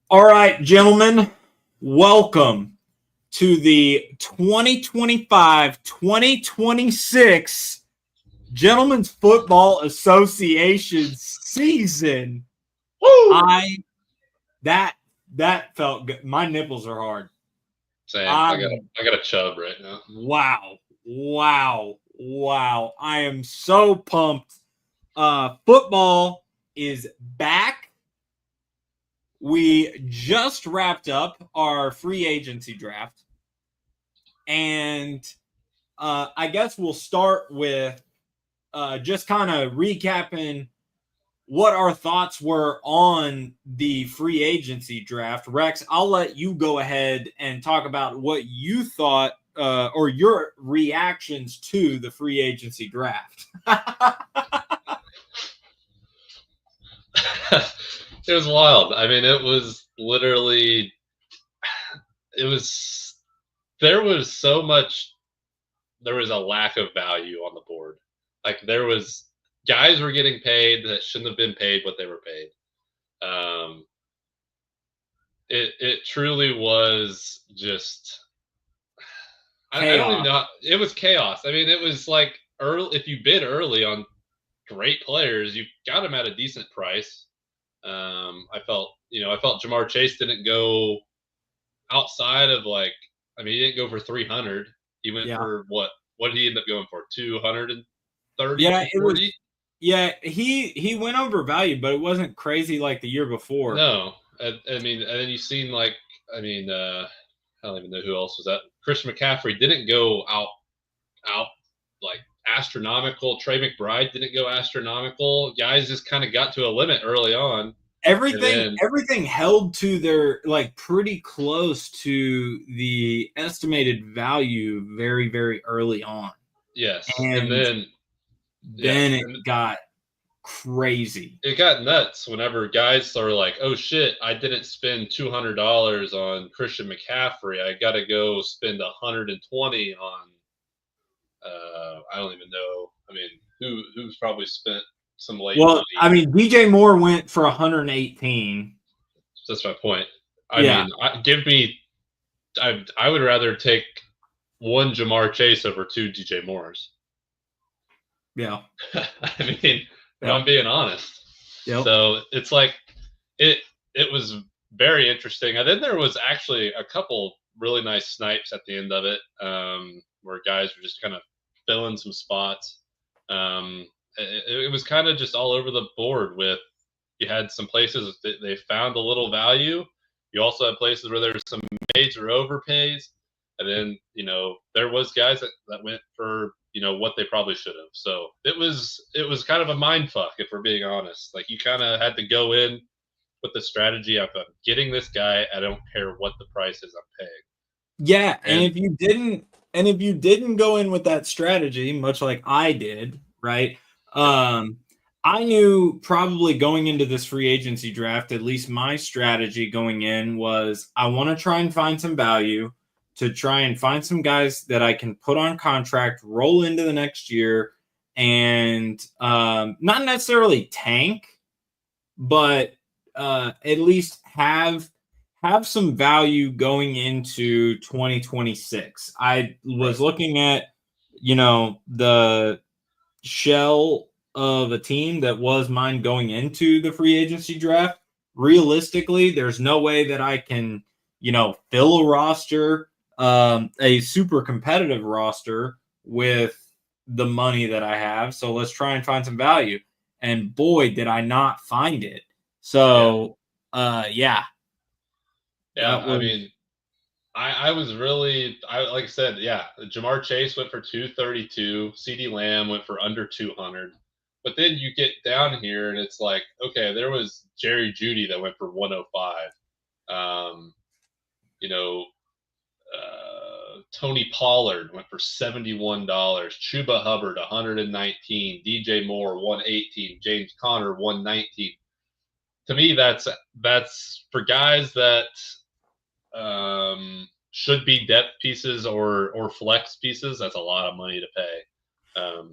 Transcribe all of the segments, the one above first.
All right, gentlemen, welcome to the 2025-2026 Gentlemen's Football Association season. Woo! I that that felt good. My nipples are hard. Same. I got a chub right now. Wow. I am so pumped. Football is back. We just wrapped up our free agency draft. And I guess we'll start with just kind of recapping what our thoughts were on the free agency draft. Rex, I'll let you go ahead and talk about what you thought or your reactions to the free agency draft. It was wild. I mean, it was literally, there was so much, there was a lack of value on the board. Like, guys were getting paid that shouldn't have been paid what they were paid. It truly was just, I don't even know. It was chaos. I mean, it was like if you bid early on great players, you got them at a decent price. I felt Ja'Marr Chase didn't go outside of he didn't go for 300. He went for what did he end up going for? 230, yeah, 240? He went over value, but it wasn't crazy like the year before. No. I mean, and then you've seen I don't even know who else was that. Christian McCaffrey didn't go out like astronomical. Trey McBride didn't go astronomical. Guys just kind of got to a limit early on. Everything held to their pretty close to the estimated value very, very early on. Yes. And then it got crazy. It got nuts whenever guys are like, oh shit, I didn't spend $200 on Christian McCaffrey. I got to go spend 120 on I don't even know. I mean, who's probably spent some late money. I mean, DJ Moore went for 118. That's my point. I mean, I would rather take one Ja'Marr Chase over two DJ Moores. Yeah. I mean, if I'm being honest. Yep. So it's like it was very interesting. And then there was actually a couple really nice snipes at the end of it, where guys were just kind of filling some spots. It was kind of just all over the board. With you had some places that they found a little value. You also had places where there were some major overpays, and then there was guys that went for what they probably should have. So it was kind of a mind fuck, if we're being honest. Like, you kind of had to go in with the strategy of, I'm getting this guy. I don't care what the price is I'm paying. Yeah, and if you didn't go in with that strategy, much like I did, right? I knew probably going into this free agency draft, at least my strategy going in was, I want to try and find some value, to try and find some guys that I can put on contract, roll into the next year, and not necessarily tank, but at least have some value going into 2026. I was looking at, the shell of a team that was mine going into the free agency draft. Realistically, there's no way that I can, fill a roster, a super competitive roster with the money that I have. So let's try and find some value. And boy, did I not find it. So, yeah. Yeah, I mean, I was really, like I said, Ja'Marr Chase went for 232. CeeDee Lamb went for under 200. But then you get down here and it's like, okay, there was Jerry Jeudy that went for 105. Tony Pollard went for $71. Chuba Hubbard, 119. DJ Moore, 118. James Conner, 119. To me, that's for guys that should be depth pieces or flex pieces. That's a lot of money to pay.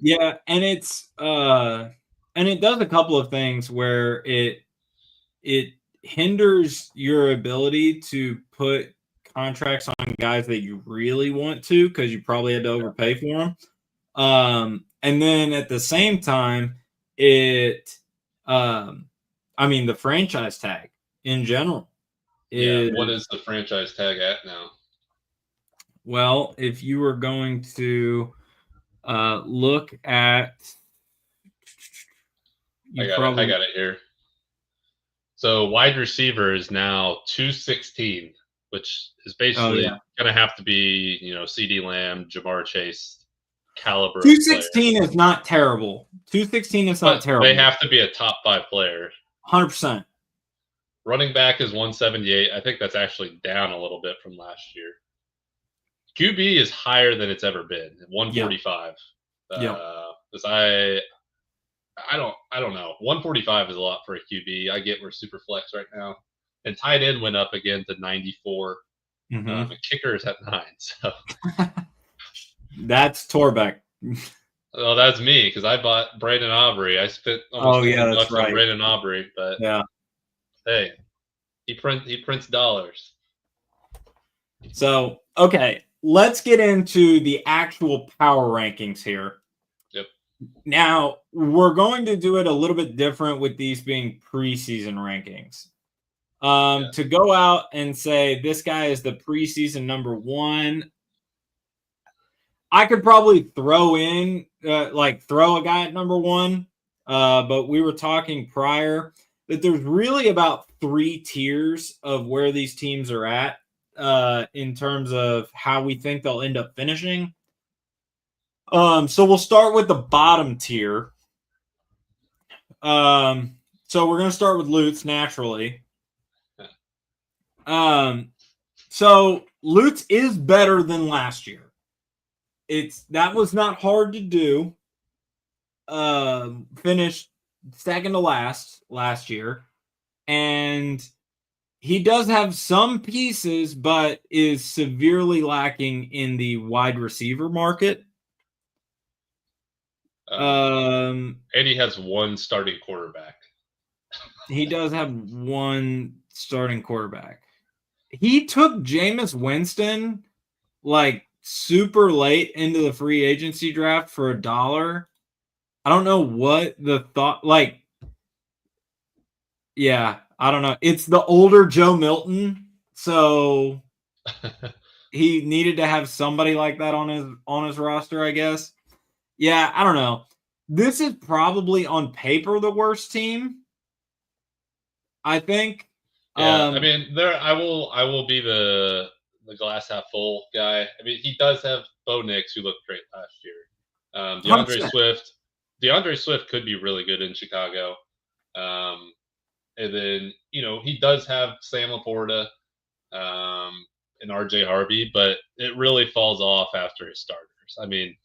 Yeah, and it's and it does a couple of things where it hinders your ability to put contracts on guys that you really want to because you probably had to overpay for them. And then at the same time, it, the franchise tag in general is, what is the franchise tag at now? well, if you were going to look at, I got it here. So wide receiver is now 216, which is basically going to have to be, CeeDee Lamb, Jamar Chase caliber. 216 is not terrible. 216 is not terrible. They have to be a top 5 player. 100%. Running back is 178. I think that's actually down a little bit from last year. QB is higher than it's ever been, 145. Because I don't know. 145 is a lot for a QB. I get we're super flex right now. And tight end went up again to 94. And kicker is at 9. So that's Torbeck. Oh, that's me because I bought Brandon Aubrey. I spent almost $50 on Brandon Aubrey, but hey, he prints dollars. So okay, let's get into the actual power rankings here. Yep. Now we're going to do it a little bit different with these being preseason rankings. To go out and say this guy is the preseason number 1. I could probably throw in, throw a guy at number 1, but we were talking prior that there's really about 3 tiers of where these teams are at in terms of how we think they'll end up finishing. So we'll start with the bottom tier. So we're going to start with Lutz naturally. So Lutz is better than last year. That was not hard to do. Finished second to last year, and he does have some pieces, but is severely lacking in the wide receiver market. And he has 1 starting quarterback. He does have 1 starting quarterback. He took Jameis Winston super late into the free agency draft for $1. I don't know what the thought, I don't know. It's the older Joe Milton, so he needed to have somebody like that on his roster, I guess. Yeah, I don't know. This is probably on paper the worst team, I think. Yeah, I will be the glass half full guy. I mean, he does have Bo Nix, who looked great last year. DeAndre Swift could be really good in Chicago. And then, he does have Sam Laporta and RJ Harvey, but it really falls off after his starters. I mean,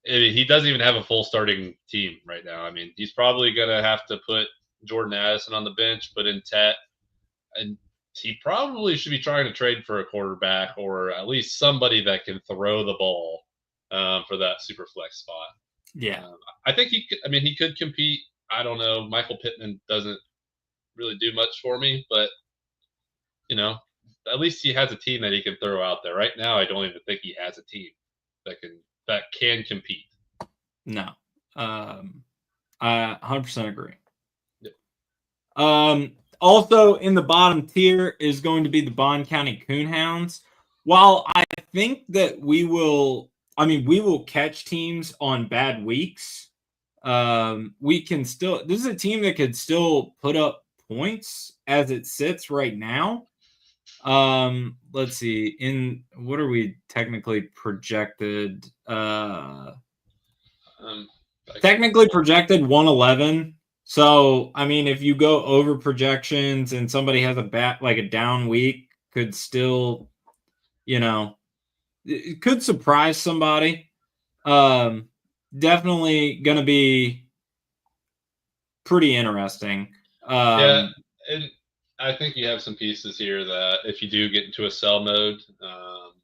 he doesn't even have a full starting team right now. I mean, he's probably going to have to put Jordan Addison on the bench, put in Tet, and he probably should be trying to trade for a quarterback or at least somebody that can throw the ball for that super flex spot. Yeah. I think he could compete. I don't know. Michael Pittman doesn't really do much for me, but at least he has a team that he can throw out there. Right now, I don't even think he has a team that can compete. No. I 100% agree. Yep. Also in the bottom tier is going to be the Bond County Coonhounds. While I think that we will catch teams on bad weeks. We can still, this is a team that could still put up points as it sits right now. Let's see, what are we technically projected? Technically projected 111. So, if you go over projections and somebody has a down week, could still, it could surprise somebody. Definitely going to be pretty interesting. And I think you have some pieces here that if you do get into a sell mode,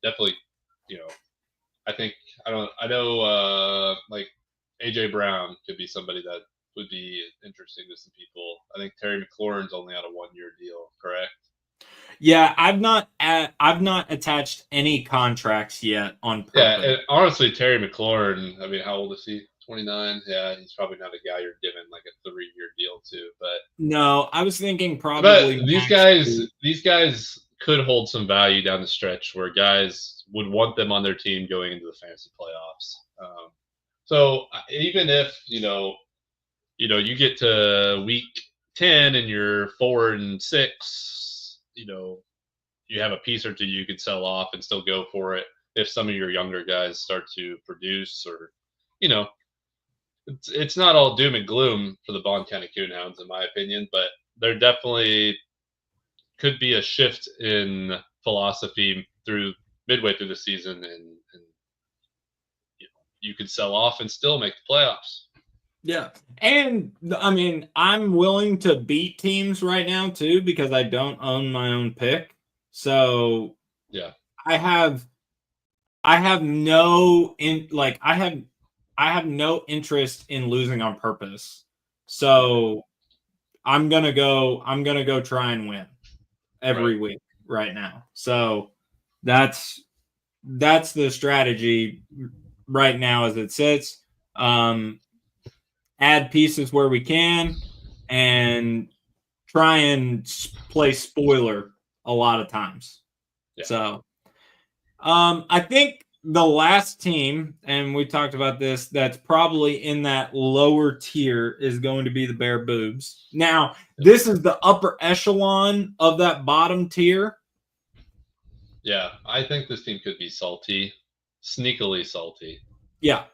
definitely, I know AJ Brown could be somebody that would be interesting to some people. I think Terry McLaurin's only on a 1-year deal, correct? Yeah, I've not attached any contracts yet on Yeah, purpose. and honestly, Terry McLaurin, I mean, how old is he? 29? Yeah, he's probably not a guy you're giving like a 3-year deal to. No, I was thinking probably But max. these guys could hold some value down the stretch where guys would want them on their team going into the fantasy playoffs. So even if you get to week 10 and you're 4-6, you have a piece or two you could sell off and still go for it if some of your younger guys start to produce, or you know it's not all doom and gloom for the Bond County Coonhounds in my opinion, but there definitely could be a shift in philosophy through midway through the season, and you could sell off and still make the playoffs. Yeah. And I mean, I'm willing to beat teams right now too because I don't own my own pick. So Yeah. I have no I have no interest in losing on purpose. So I'm gonna go try and win every week right now. So that's the strategy right now as it sits. Add pieces where we can and try and play spoiler a lot of times. Yeah. So I think the last team, and we talked about this, that's probably in that lower tier is going to be the Bear Boobs. Now, this is the upper echelon of that bottom tier. Yeah, I think this team could be salty, sneakily salty. Yeah.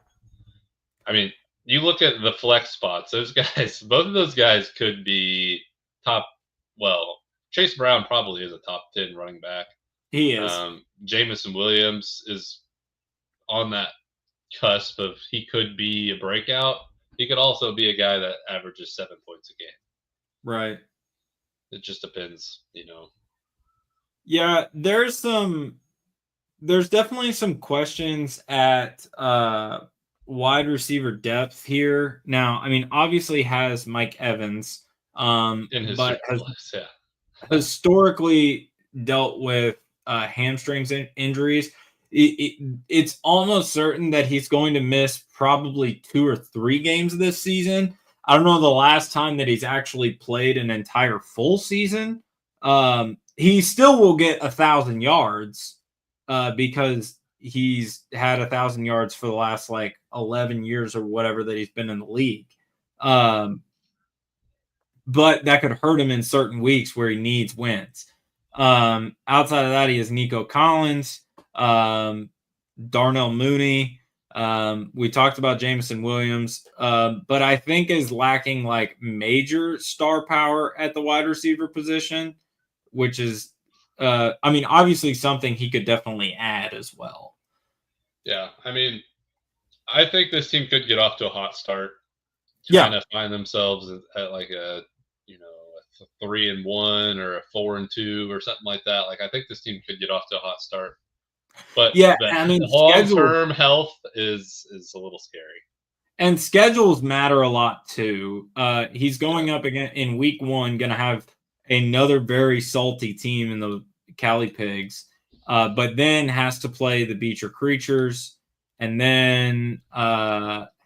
I mean, you look at the flex spots, those guys, both of those guys could be top. Well, Chase Brown probably is a top 10 running back. He is. Jameson Williams is on that cusp of he could be a breakout. He could also be a guy that averages 7 points a game. Right. It just depends, Yeah, there's definitely some questions at wide receiver depth here. Now, I mean, obviously has Mike Evans, in his but has yeah. historically dealt with hamstrings injuries. It's almost certain that he's going to miss probably 2 or 3 games this season. I don't know the last time that he's actually played an entire full season. He still will get 1,000 yards because he's had 1,000 yards for the last 11 years or whatever that he's been in the league. But that could hurt him in certain weeks where he needs wins. Outside of that, he has Nico Collins, Darnell Mooney. We talked about Jameson Williams, but I think is lacking major star power at the wide receiver position, which is, obviously something he could definitely add as well. Yeah, I mean, I think this team could get off to a hot start. Kind of find themselves at a 3-1 or a 4-2 or something like that. I think this team could get off to a hot start. But yeah, the long-term health is a little scary. And schedules matter a lot too. He's going up again in week 1, going to have another very salty team in the Cali Pigs, but then has to play the Beecher Creatures, and then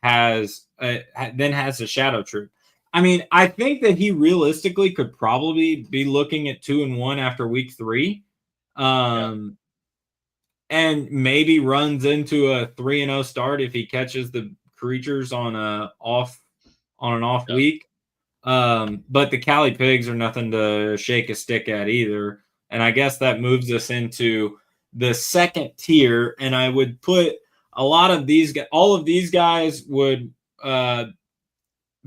has the Shadow Troop. I mean, I think that he realistically could probably be looking at 2-1 after week 3. And maybe runs into a 3-0 start if he catches the Creatures on an off week. But the Cali Pigs are nothing to shake a stick at either. And I guess that moves us into the second tier. And I would put all of these guys would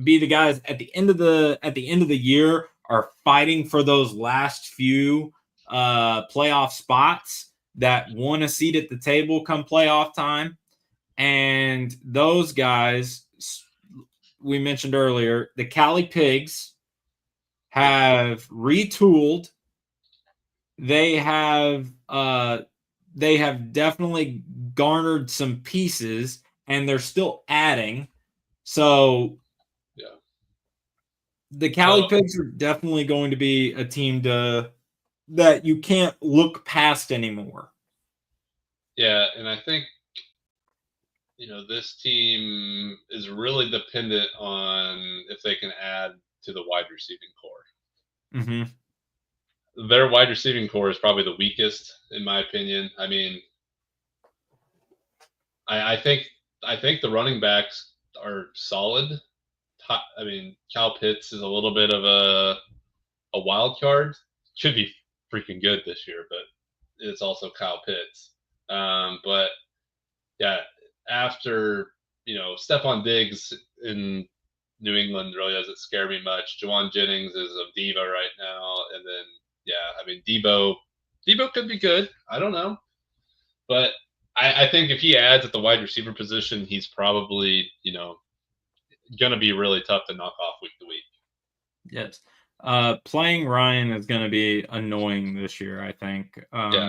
be the guys at the end of the year are fighting for those last few playoff spots that want a seat at the table come playoff time. And those guys we mentioned earlier, the Cali Pigs have retooled. They have definitely garnered some pieces, and they're still adding. So the Cali Pigs are definitely going to be a team that you can't look past anymore. Yeah, and I think this team is really dependent on if they can add to the wide receiving core. Mm-hmm. Their wide receiving core is probably the weakest, in my opinion. I mean, I think the running backs are solid. I mean, Cal Pitts is a little bit of a wild card. Should be freaking good this year, but it's also Kyle Pitts. But yeah, after Stephon Diggs in New England really doesn't scare me much. Juwan Jennings is a diva right now, and then I mean Debo could be good. I don't know, but I think if he adds at the wide receiver position, he's probably going to be really tough to knock off week to week. Yes. Playing Ryan is going to be annoying this year, I think,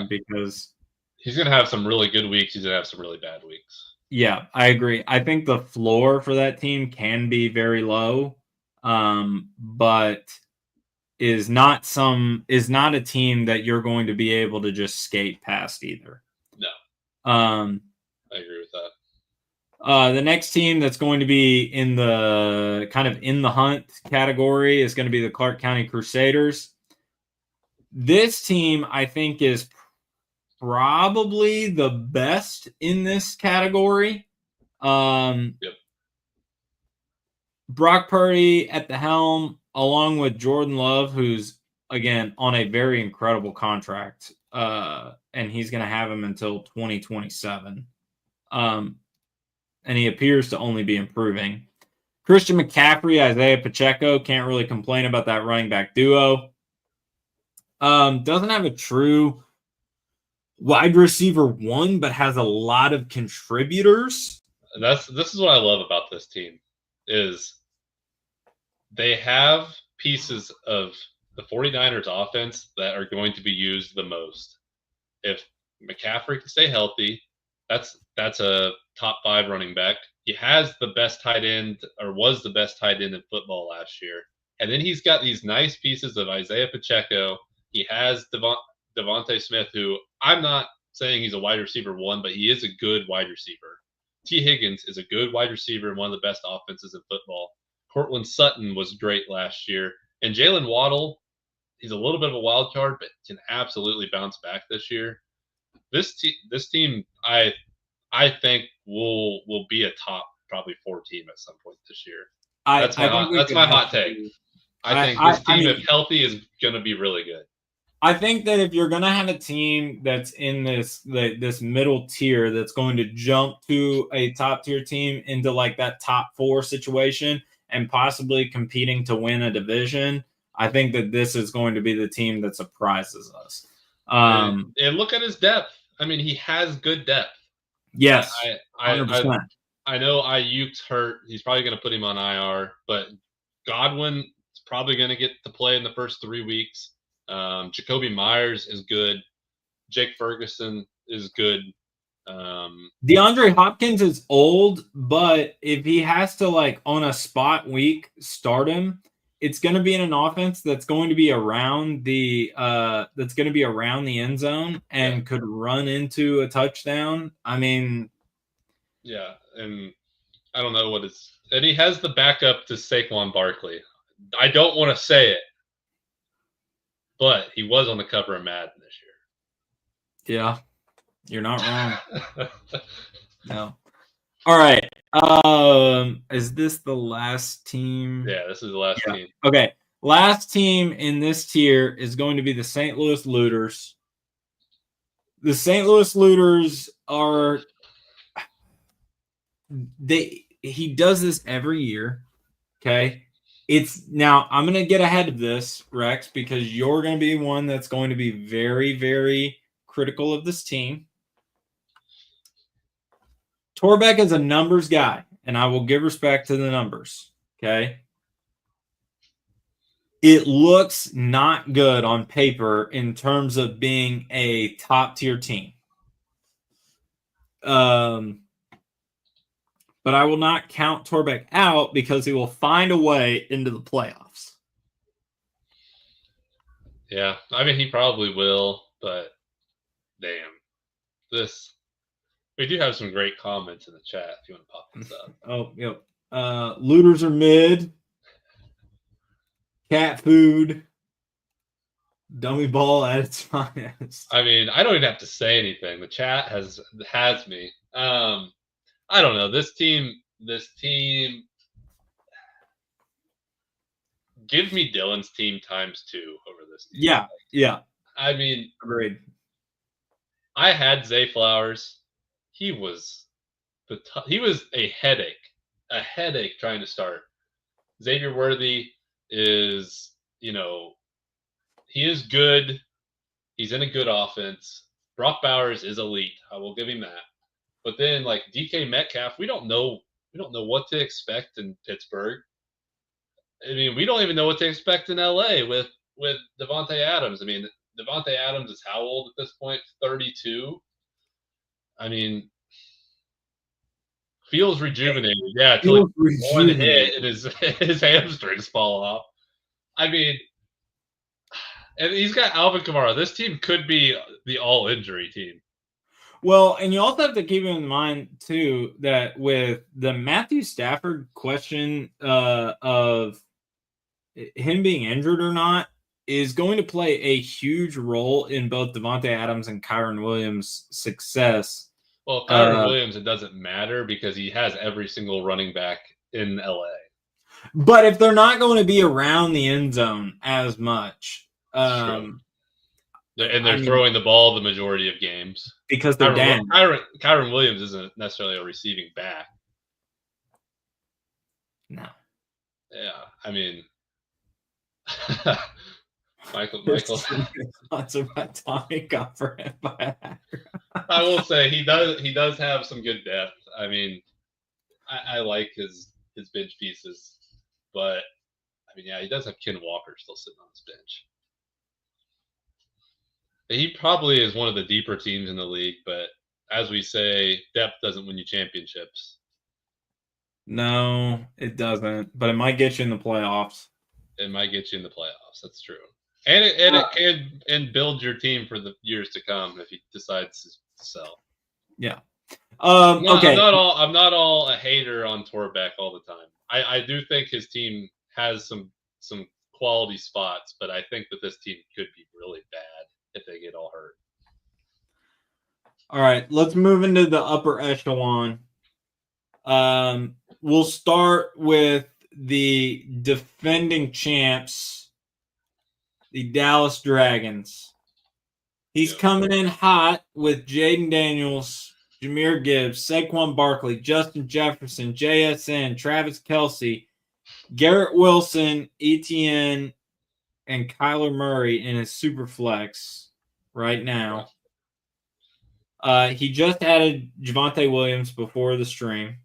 because he's going to have some really good weeks. He's going to have some really bad weeks. Yeah, I agree. I think the floor for that team can be very low, but is not a team that you're going to be able to just skate past either. No. I agree with that. The next team that's going to be in the kind of in the hunt category is going to be the Clark County Crusaders. This team, I think, is probably the best in this category. Yep. Brock Purdy at the helm, along with Jordan Love, who's again on a very incredible contract, and he's going to have him until 2027. And he appears to only be improving. Christian McCaffrey, Isaiah Pacheco, can't really complain about that running back duo. Doesn't have a true wide receiver one, but has a lot of contributors. This is what I love about this team is they have pieces of the 49ers offense that are going to be used the most. If McCaffrey can stay healthy, that's a top 5 running back. He has the best tight end, or was the best tight end in football last year. And then he's got these nice pieces of Isaiah Pacheco. He has Devontae Smith, who I'm not saying he's a wide receiver one, but he is a good wide receiver. T. Higgins is a good wide receiver and one of the best offenses in football. Cortland Sutton was great last year. And Jalen Waddle, he's a little bit of a wild card, but can absolutely bounce back this year. This team, I think will be a top probably 4 team at some point this year. That's my hot take. I think this team, if healthy, is going to be really good. I think that if you're going to have a team that's in this middle tier that's going to jump to a top tier team into like that top 4 situation and possibly competing to win a division, I think that this is going to be the team that surprises us. And look at his depth. I mean, he has good depth. Yes, 100%. I know Ayuk's hurt. He's probably going to put him on IR, but Godwin is probably going to get to play in the first 3 weeks. Jacoby Myers is good. Jake Ferguson is good. DeAndre Hopkins is old, but if he has to like on a spot week start him, it's going to be in an offense that's going to be around the end zone and could run into a touchdown. I mean, yeah, and I don't know what it's. And he has the backup to Saquon Barkley. I don't want to say it, but he was on the cover of Madden this year. Yeah, you're not wrong. No. All right. Is this the last team? Yeah, this is the last team. Okay. Last team in this tier is going to be the St. Louis Looters. The St. Louis Looters are he does this every year. Okay. Now I'm going to get ahead of this, Rex, because you're going to be one that's going to be very, very critical of this team. Torbeck is a numbers guy, and I will give respect to the numbers. Okay. It looks not good on paper in terms of being a top tier team. But I will not count Torbeck out because he will find a way into the playoffs. Yeah, I mean he probably will, but damn, this we do have some great comments in the chat if you want to pop this up. Oh, yep. Looters are mid. Cat food. Dummy ball at its finest. I mean, I don't even have to say anything. The chat has me. I don't know. This team give me Dylan's team times 2 over this team. Yeah, yeah. I mean, Agreed. I had Zay Flowers. He was a headache trying to start. Xavier Worthy is, he is good. He's in a good offense. Brock Bowers is elite. I will give him that. But then like DK Metcalf, we don't know what to expect in Pittsburgh. I mean, we don't even know what to expect in LA with Devontae Adams. I mean, Devontae Adams is how old at this point? 32. I mean, feels rejuvenated. Yeah, until one hit and his hamstrings fall off. I mean, and he's got Alvin Kamara. This team could be the all-injury team. Well, and you also have to keep in mind too that with the Matthew Stafford question of him being injured or not is going to play a huge role in both Devontae Adams and Kyren Williams' success. Well, Kyren Williams, it doesn't matter because he has every single running back in LA. But if they're not going to be around the end zone as much, and they're throwing the ball the majority of games because they're down. Kyren Williams isn't necessarily a receiving back. No. Yeah, I mean, Michael. Lots about Tommy got for him. I will say he does have some good depth. I mean, I like his bench pieces, but I mean, yeah, he does have Ken Walker still sitting on his bench. He probably is one of the deeper teams in the league, but as we say, depth doesn't win you championships. No, it doesn't, but it might get you in the playoffs. It might get you in the playoffs. That's true. And it can build your team for the years to come if he decides to sell. Yeah. Okay. I'm not all a hater on Torbeck all the time. I do think his team has some quality spots, but I think that this team could be really bad if they get all hurt. All right, let's move into the upper echelon. We'll start with the defending champs, the Dallas Dragons. He's coming in hot with Jaden Daniels, Jahmyr Gibbs, Saquon Barkley, Justin Jefferson, JSN, Travis Kelce, Garrett Wilson, ETN, and Kyler Murray in his super flex right now. He just added Javonte Williams before the stream,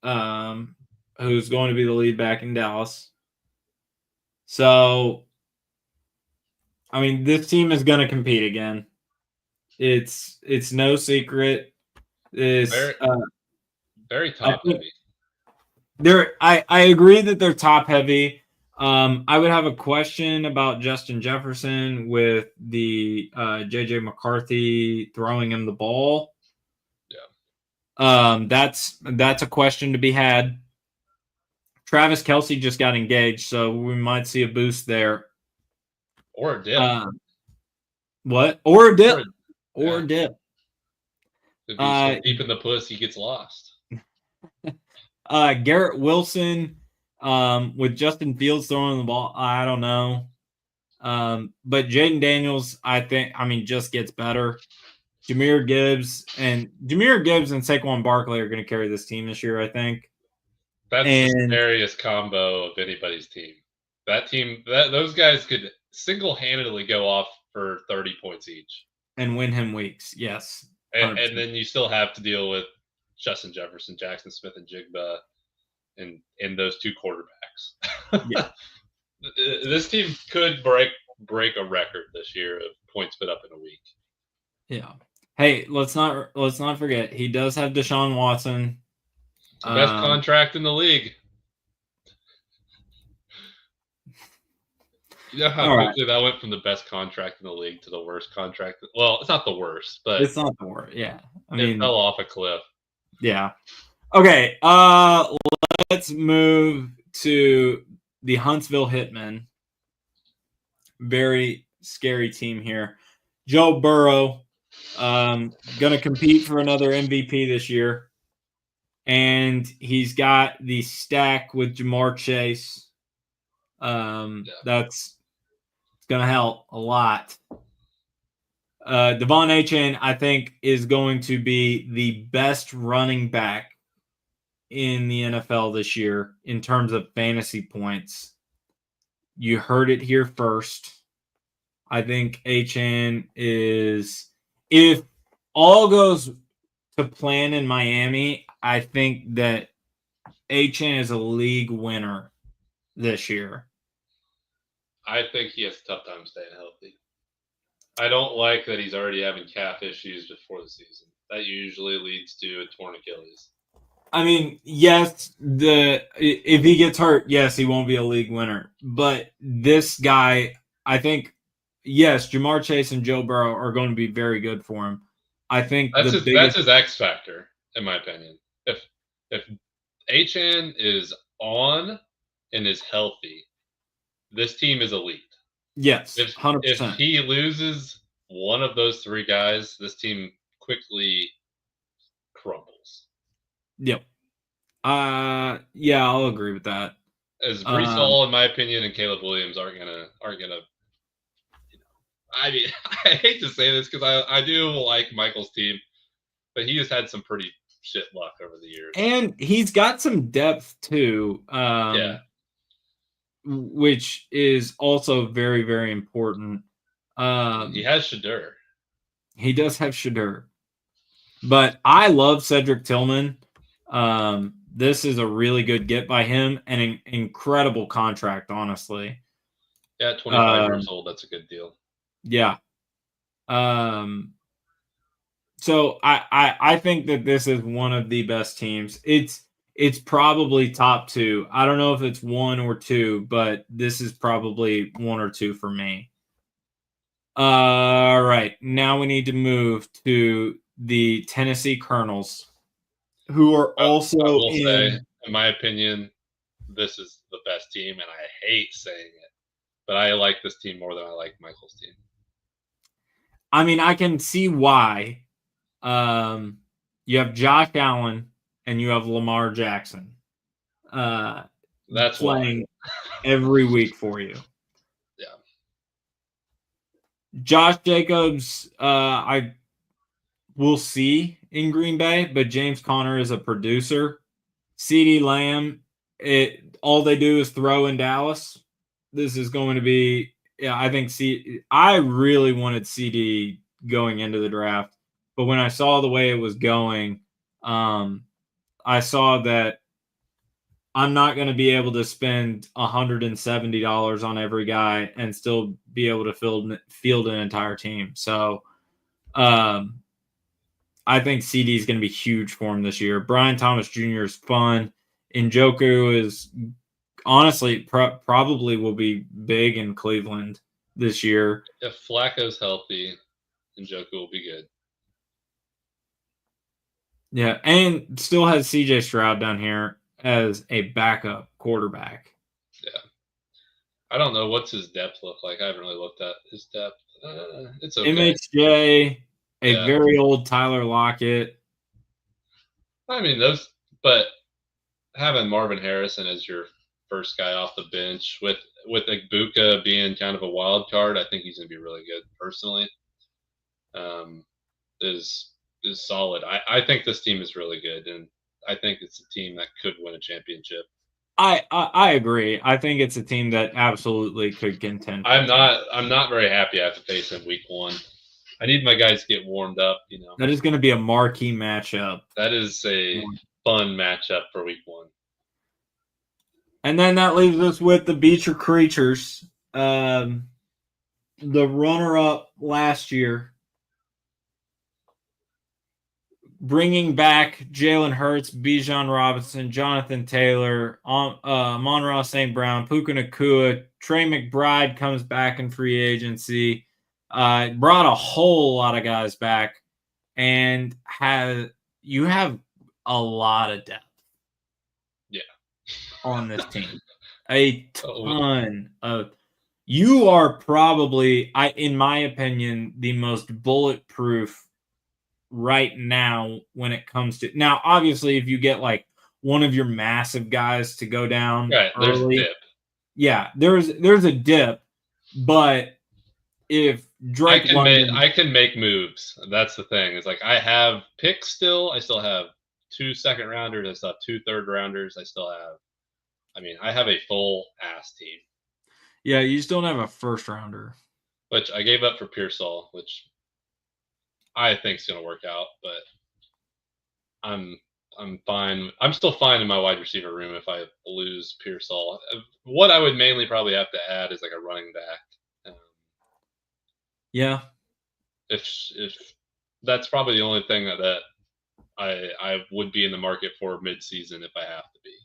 who's going to be the lead back in Dallas. So, I mean, this team is going to compete again. It's no secret. It's very top heavy. I agree that they're top heavy. I would have a question about Justin Jefferson with the JJ McCarthy throwing him the ball. Yeah. That's a question to be had. Travis Kelce just got engaged, so we might see a boost there. Or a dip. What? Or a dip. Or a dip. If he's so deep in the puss, he gets lost. Garrett Wilson, with Justin Fields throwing the ball, I don't know. But Jaden Daniels, just gets better. Jahmyr Gibbs and Saquon Barkley are going to carry this team this year, I think. That's the scariest combo of anybody's team. That team, those guys could single-handedly go off for 30 points each. And win him weeks, yes. And then you still have to deal with Justin Jefferson, Jackson Smith, and Jigba, and those two quarterbacks. Yeah. This team could break a record this year of points put up in a week. Yeah. Hey, let's not forget he does have Deshaun Watson. Best contract in the league. You know how All right. quickly that went from the best contract in the league to the worst contract? Well, it's not the worst, but It's not the word. Yeah. I it mean, fell off a cliff. yeah. Okay. Let's move to the Huntsville Hitmen. Very scary team here. Joe Burrow, gonna compete for another MVP this year. And he's got the stack with Jamar Chase. That's gonna help a lot. Devon Achane, I think, is going to be the best running back in the NFL this year in terms of fantasy points. You heard it here first. I think Achane is, if all goes to plan in Miami, I think that Achane is a league winner this year. I think he has a tough time staying healthy. I don't like that he's already having calf issues before the season. That usually leads to a torn Achilles. I mean, yes, if he gets hurt, yes, he won't be a league winner. But this guy, I think, yes, Jamar Chase and Joe Burrow are going to be very good for him. I think That's the that's his X factor, in my opinion. If Achane is on and is healthy, this team is elite. yes, If 100%. he loses one of those three guys, this team quickly crumbles. Yep. Yeah, I'll agree with that. As Brees Hall, in my opinion, and Caleb Williams aren't gonna. I mean, I hate to say this because I do like Michael's team, but he has had some pretty shit luck over the years. And he's got some depth too. Yeah. Which is also very, very important. He has Shadur. He does have Shadur. But I love Cedric Tillman. This is a really good get by him and an incredible contract, honestly. Yeah, 25 years old. That's a good deal. Yeah. So I think that this is one of the best teams. It's probably top two. I don't know if it's one or two, but this is probably one or two for me. All right. Now we need to move to the Tennessee Colonels, who are also I will say, in my opinion, this is the best team, and I hate saying it, but I like this team more than I like Michael's team. I mean, I can see why. You have Josh Allen and you have Lamar Jackson. That's playing every week for you. Yeah. Josh Jacobs, I will see in Green Bay, but James Conner is a producer. CeeDee Lamb, all they do is throw in Dallas. This is going to be, I think. I really wanted CD going into the draft, but when I saw the way it was going, I saw that I'm not going to be able to spend $170 on every guy and still be able to field an entire team. So, I think CD is going to be huge for him this year. Brian Thomas Jr. is fun. Njoku is honestly probably will be big in Cleveland this year. If Flacco's healthy, Njoku will be good. Yeah, and still has CJ Stroud down here as a backup quarterback. Yeah. I don't know what's his depth look like. I haven't really looked at his depth. It's okay. MHJ, very old Tyler Lockett. I mean, but having Marvin Harrison as your first guy off the bench with Igbuka being kind of a wild card, I think he's going to be really good personally. Is solid. I think this team is really good, and I think it's a team that could win a championship. I agree. I think it's a team that absolutely could contend. I'm not very happy I have to face them week 1. I need my guys to get warmed up. That is going to be a marquee matchup. That is a fun matchup for week 1. And then that leaves us with the Beecher Creatures, the runner-up last year. bringing back Jalen Hurts, Bijan Robinson, Jonathan Taylor, Amon-Ra St. Brown, Puka Nacua, Trey McBride comes back in free agency. Brought a whole lot of guys back, and you have a lot of depth. Yeah, on this team, a ton of. You are probably, in my opinion, the most bulletproof right now when it comes to. Now, obviously, if you get like one of your massive guys to go down early, there's a dip. Yeah, there's a dip, but if Drake I can make moves. That's the thing. It's like I have picks still. I still have 2 second rounders. I still have 2 third rounders. I have a full ass team. Yeah, you just don't have a first rounder. Which I gave up for Pearsall, which I think is going to work out. But I'm fine. I'm still fine in my wide receiver room if I lose Pearsall. What I would mainly probably have to add is like a running back. Yeah. If that's probably the only thing that I would be in the market for mid-season if I have to be.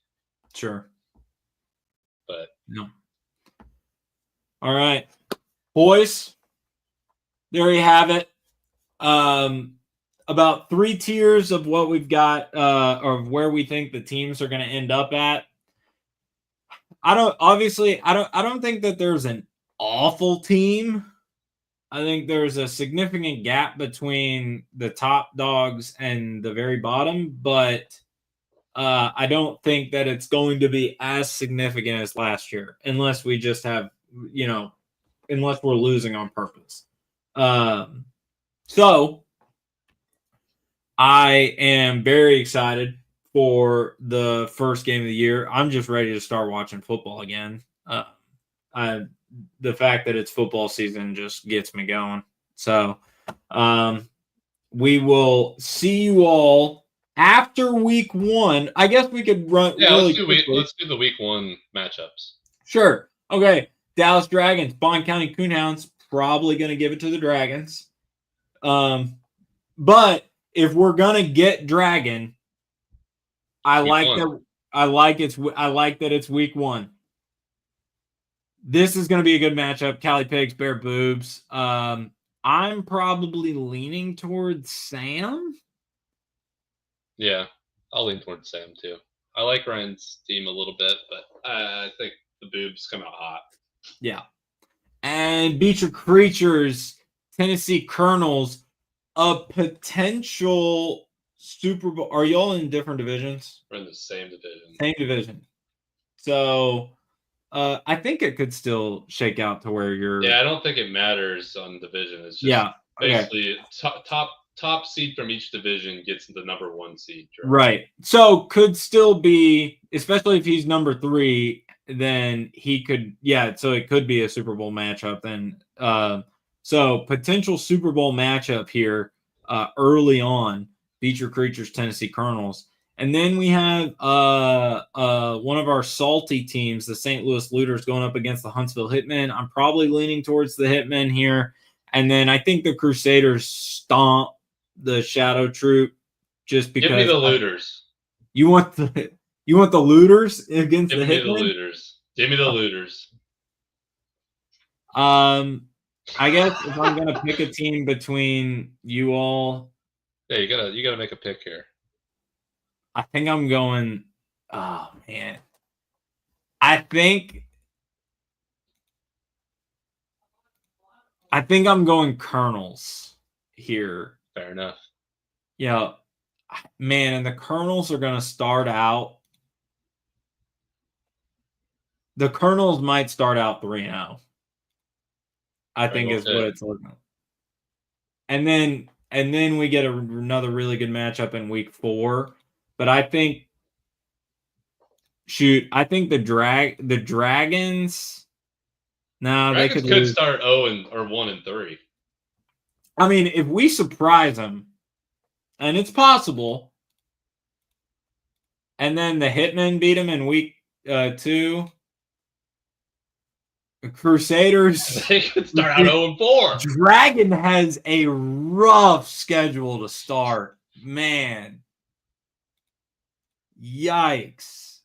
Sure. But no. All right, boys. There you have it. About 3 tiers of what we've got, or where we think the teams are going to end up at. I don't think that there's an awful team. I think there's a significant gap between the top dogs and the very bottom, but I don't think that it's going to be as significant as last year, unless we just have, unless we're losing on purpose. So I am very excited for the first game of the year. I'm just ready to start watching football again. The fact that it's football season just gets me going. So we will see you all after week 1. I guess we could run. Yeah, let's do the week 1 matchups. Sure. Okay. Dallas Dragons, Bond County Coonhounds, probably going to give it to the Dragons. But if we're going to get Dragon, I like that it's week 1. This is going to be a good matchup. Cali Pigs, Bear Boobs. I'm probably leaning towards Sam. Yeah, I'll lean towards Sam too. I like Ryan's team a little bit, but I think the Boobs come out hot. Yeah. And Beecher Creatures, Tennessee Colonels, a potential Super Bowl. Are y'all in different divisions? We're in the same division. Same division. So I think it could still shake out to where you're. Yeah, I don't think it matters on division. It's just basically top seed from each division gets the number 1 seed. Right. So could still be, especially if he's number 3, then he could. Yeah. So it could be a Super Bowl matchup then. So potential Super Bowl matchup here early on. Beecher Creatures, Tennessee Colonels. And then we have one of our salty teams, the St. Louis Looters, going up against the Huntsville Hitmen. I'm probably leaning towards the Hitmen here. And then I think the Crusaders stomp the Shadow Troop just because. Give me the Looters. You want the Looters against the Hitmen? Give me the Looters. Give me the Looters. I guess if I'm gonna pick a team between you all. Yeah, you gotta make a pick here. I think I'm going. Oh man, I think I'm going Colonels here. Fair enough. Yeah, man, and the Colonels are gonna start out. The Colonels might start out 3-0. I think is what it's looking like. And then we get another really good matchup in week 4. But I think the Dragons. No, they could start 1-3. I mean, if we surprise them, and it's possible, and then the Hitmen beat them in week 2. The Crusaders. They could start out 0-4. Dragon has a rough schedule to start Man. Yikes.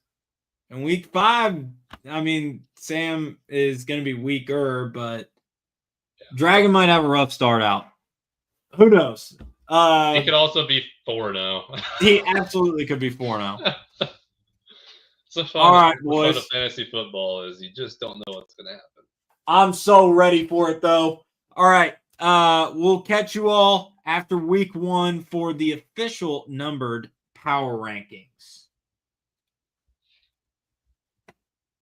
In week 5, I mean, Sam is going to be weaker, but Dragon might have a rough start out. Who knows? He could also be 4-0. He absolutely could be 4-0. The fun, All right, the fun of boys. fantasy football is you just don't know what's going to happen. I'm so ready for it, though. All right. We'll catch you all after week 1 for the official numbered power rankings.